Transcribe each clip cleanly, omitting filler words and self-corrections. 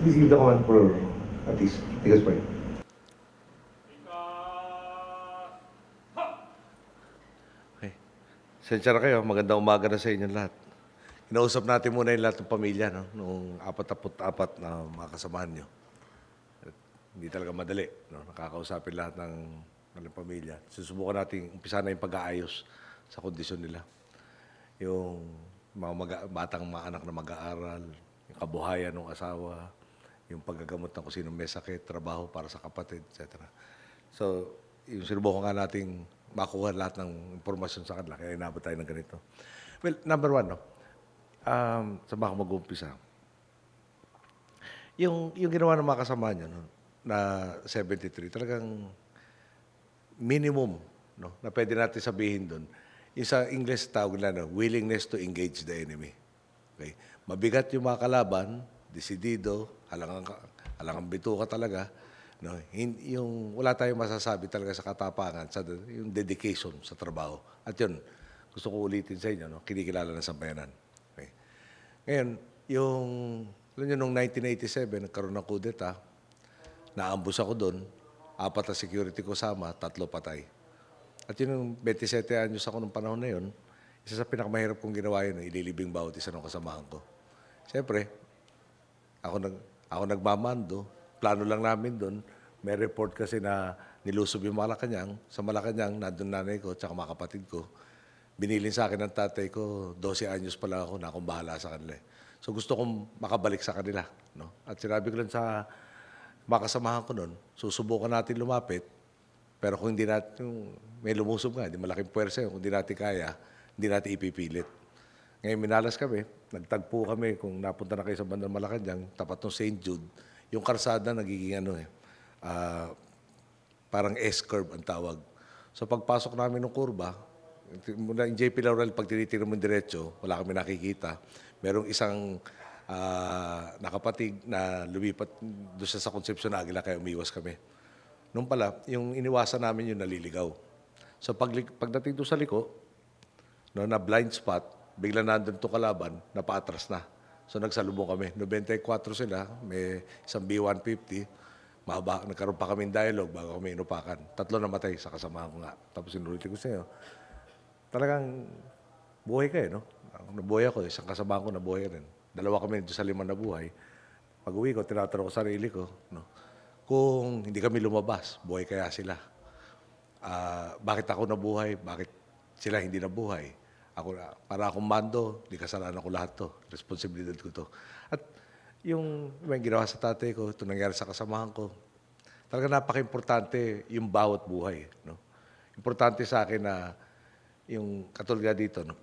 Please give the command for at least take us by. Okay. Sensya na kayo, magandang umaga na sa inyo lahat. Kinausap natin muna yung lahat ng pamilya, no? Nung 44 na mga kasamahan nyo. At hindi talaga madali, no? Nakakausapin lahat ng pamilya. Susubukan natin umpisa na yung pag-aayos sa kondisyon nila. Yung batang mga anak na mag-aaral, yung kabuhayan ng asawa, yung paggagamot ng kung sinong may sakit, trabaho para sa kapatid, etc. So, yung sinubukan nga nating makuha lahat ng impormasyon sa kanila, kaya inabot tayo ng ganito. Well, number one, no? Sa baka mag-umpisa. Yung ginawa ng mga kasama niya, no, na 73, talagang minimum, no, na pwede natin sabihin doon. Yung sa English tawag nila, no, willingness to engage the enemy. Okay? Mabigat yung mga kalaban, desidido, halangang bituka talaga. No, yung wala tayong masasabi talaga sa katapangan, yung dedication sa trabaho. At yun, gusto ko ulitin sa inyo, no, kinikilala ng sambayanan. Okay. Ngayon, alam nyo, noong 1987, nagkaroon ng kudeta, naambus ako doon, 4 na security ko sama, 3 patay. At yun yung 27 anyos ako nung panahon na yun, isa sa pinakamahirap kong ginawa yun, ililibing bawat isa ng kasamahan ko. Siyempre, ako nagmamando, plano lang namin doon. May report kasi na nilusob yung Malacanang. Sa Malacanang, nandun nanay ko, tsaka mga kapatid ko. Binilin sa akin ng tatay ko, 12 anyos pa lang ako, na akong bahala sa kanila. So gusto kong makabalik sa kanila. No? At sinabi ko lang sa mga kasamahan ko noon, susubukan natin lumapit, pero kung hindi natin, may lumusob nga, hindi malaking puwersa yun, kung hindi natin kaya, hindi natin ipipilit. Ngayon, minalas kami, nagtagpo kami kung napunta na kayo sa bandang Malacanang, tapat ng St. Jude, yung karsada nagiging parang S-curve ang tawag. So pagpasok namin ng kurba, mula yung JP Laurel, pag tinitingnan mo diretso, wala kami nakikita. Merong isang nakapatig na lumipat doon sa Concepcion Aguila, kaya umiwas kami. Nung pala, yung iniwasan namin yung naliligaw. So pagdating doon sa liko, no, na blind spot, bigla nandun to kalaban, napaatras na. So nagsalubong kami. 94 sila, may isang B-150. Nagkaroon pa kami dialogue bago kami inupakan. 3 namatay sa kasamahan ko nga. Tapos sinulitin ko sa inyo. Talagang buhay kayo, no? Nabuhay ako, isang kasamahan ko nabuhay rin. 2 kami dito sa 5 na buhay. Pag uwi ko, tinatanong ko sarili ko, no? Kung hindi kami lumabas, buhay kaya sila? Bakit ako nabuhay? Bakit sila hindi nabuhay? Para akong mando, di kasalanan ko lahat to. Responsibilidad ko to. At yung may ginawa sa tatay ko, ito nangyari sa kasamahan ko, talaga napaka-importante yung bawat buhay. No? Importante sa akin na yung katulad dito, no?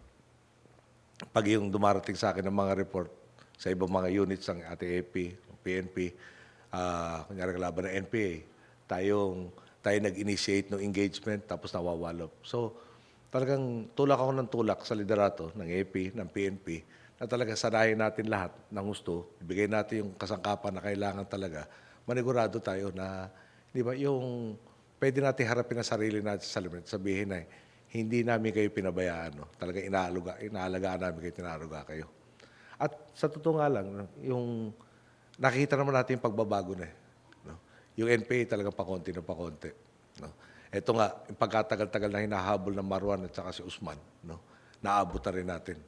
Pag yung dumarating sa akin ng mga report sa ibang mga units ng ATAP, PNP, kunyari kalaban ng NPA, tayo nag-initiate ng engagement tapos nawawalop. So, talagang tulak ako ng tulak sa liderato ng AP, ng PNP, na talaga sanayin natin lahat ng gusto, ibigay natin yung kasangkapan na kailangan talaga, manigurado tayo na, di ba, yung pwede natin harapin ang sarili natin sa limit, sabihin na, hindi namin kayo pinabayaan, no? Talaga inaalagaan namin kayo, tinaruga kayo. At sa totoo nga lang, no, yung nakikita naman natin yung pagbabago na no? Yung NPA talagang pakonti na pakonti. No? Ito nga, yung pagkatagal-tagal na hinahabol ng Marwan at saka si Usman, no? Naabot na rin natin.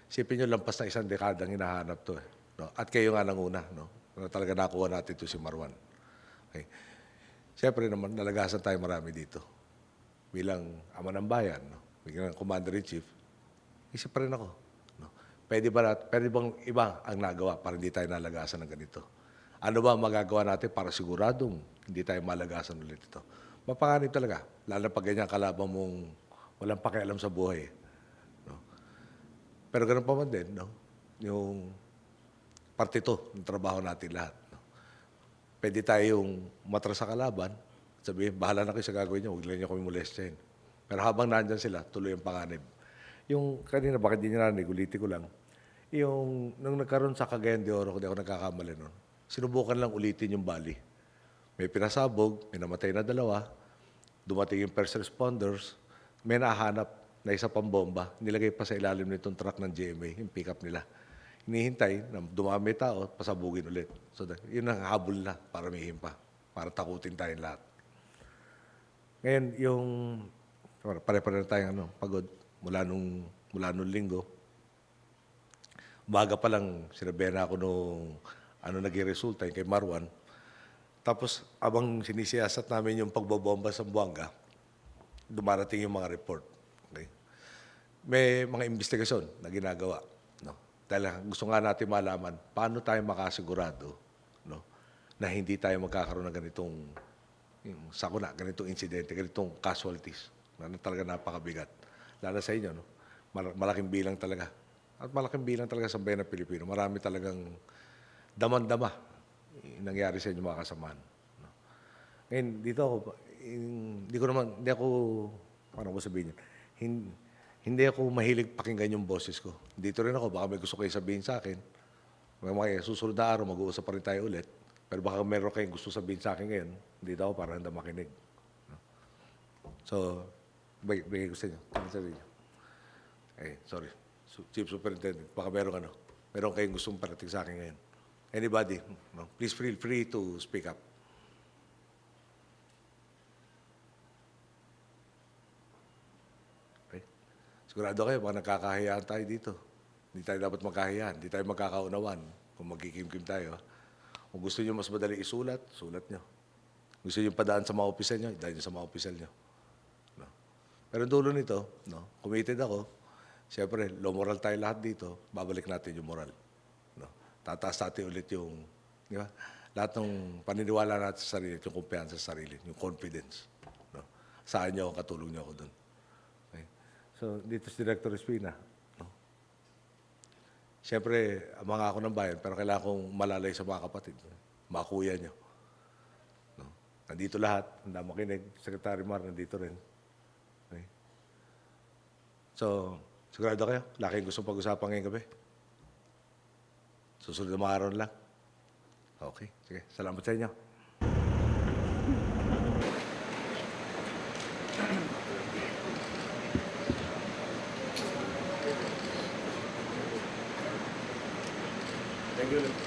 Isipin nyo, lampas na 1 dekadang hinahanap to. No? At kayo nga nanguna, no? Talaga nakuha natin to si Marwan. Okay. Siyempre naman, nalagasan tayo marami dito. Bilang ama ng bayan, no? Bilang commander-in-chief, isip pa rin ako. No? Pwede bang iba ang nagawa para hindi tayo nalagasan ng ganito? Ano ba ang magagawa natin para siguradong hindi tayo malagasan ulit ito? Mapanganib talaga, lalo pag ganyan kalaban mong walang pakialam sa buhay. No? Pero ganun pa man din, no? Yung parte to ng trabaho natin lahat. No? Pwede tayong matras sa kalaban, sabihin, bahala na kayo sa gagawin niyo, huwag lang niyo kami molestahin. Pero habang nandyan sila, tuloy ang panganib. Yung kanina, bakit di niyo narinig, ulitin ko lang. Yung nung nagkaroon sa Cagayan de Oro, kung di ako nagkakamali nun, sinubukan lang ulitin yung bali. May pinasabog, may namatay na 2, dumating yung first responders, may nahanap na isa pang bomba, nilagay pa sa ilalim nitong truck ng GMA, yung pickup nila. hinihintay na dumami tao, pasabugin ulit. So, yun ang habol na para may himpa, para takutin tayong lahat. Ngayon, yung pare-pare na tayong pagod mula nung linggo. Umaga pa lang, sinabihan na ako nung naging resulta, yung kay Marwan. Tapos, abang sinisiyasat namin yung pagbobomba sa Buanga, dumarating yung mga report. Okay? May mga investigasyon na ginagawa. No? Dahil gusto nga natin malaman paano tayo makasigurado, no, na hindi tayo magkakaroon ng ganitong sakuna, ganitong insidente, ganitong casualties na talaga napakabigat. Lalo sa inyo, no? Malaking bilang talaga. At malaking bilang talaga sa bayan ng Pilipino. Marami talagang daman-dama yung nangyari sa inyo mga kasamaan. No? Ngayon, dito ako, hindi ako, paano ko sabihin yun? Hindi ako mahilig pakinggan yung boses ko. Dito rin ako, baka may gusto kayo sabihin sa akin. Mga susunod na araw, mag-uusap pa rin tayo ulit. Pero baka meron kayong gusto sabihin sa akin ngayon, dito ako para handa makinig. No? So, bigay ko sa inyo. Sorry. Chief Superintendent, baka meron kayong gustong parating sa akin ngayon. Anybody, no? Please feel free to speak up. Okay? Sigurado kayo, baka nagkakahiyaan tayo dito. Hindi tayo dapat magkahiyaan. Hindi tayo magkakaunawan kung magkikimkim tayo. Kung gusto nyo mas madali isulat, sulat nyo. Gusto nyo padaan sa mga opisal nyo, dahil sa mga opisal nyo. No? Pero dulo nito, no, committed ako. Siyempre, low moral tayo lahat dito, babalik natin yung moral. No? Tataas natin ulit yung, di ba? Lahat ng paniniwala natin sa sarili, yung kumpiyansa sa sarili, yung confidence. No? Saan nyo ako, katulong nyo ako doon. Okay? So, dito si Director Espina. No? Siyempre, mga ako ng bayan, pero kailangan kong malalay sa mga kapatid. Mga kuya nyo. No? Nandito lahat, handa makinig. Secretary Mar, nandito rin. Okay? So, sigurado kayo? Wala kayong gustong pag-usapan ngayong gabi? Susunod na mga araw lang? Okay. Sige. Salamat sa inyo. Thank you.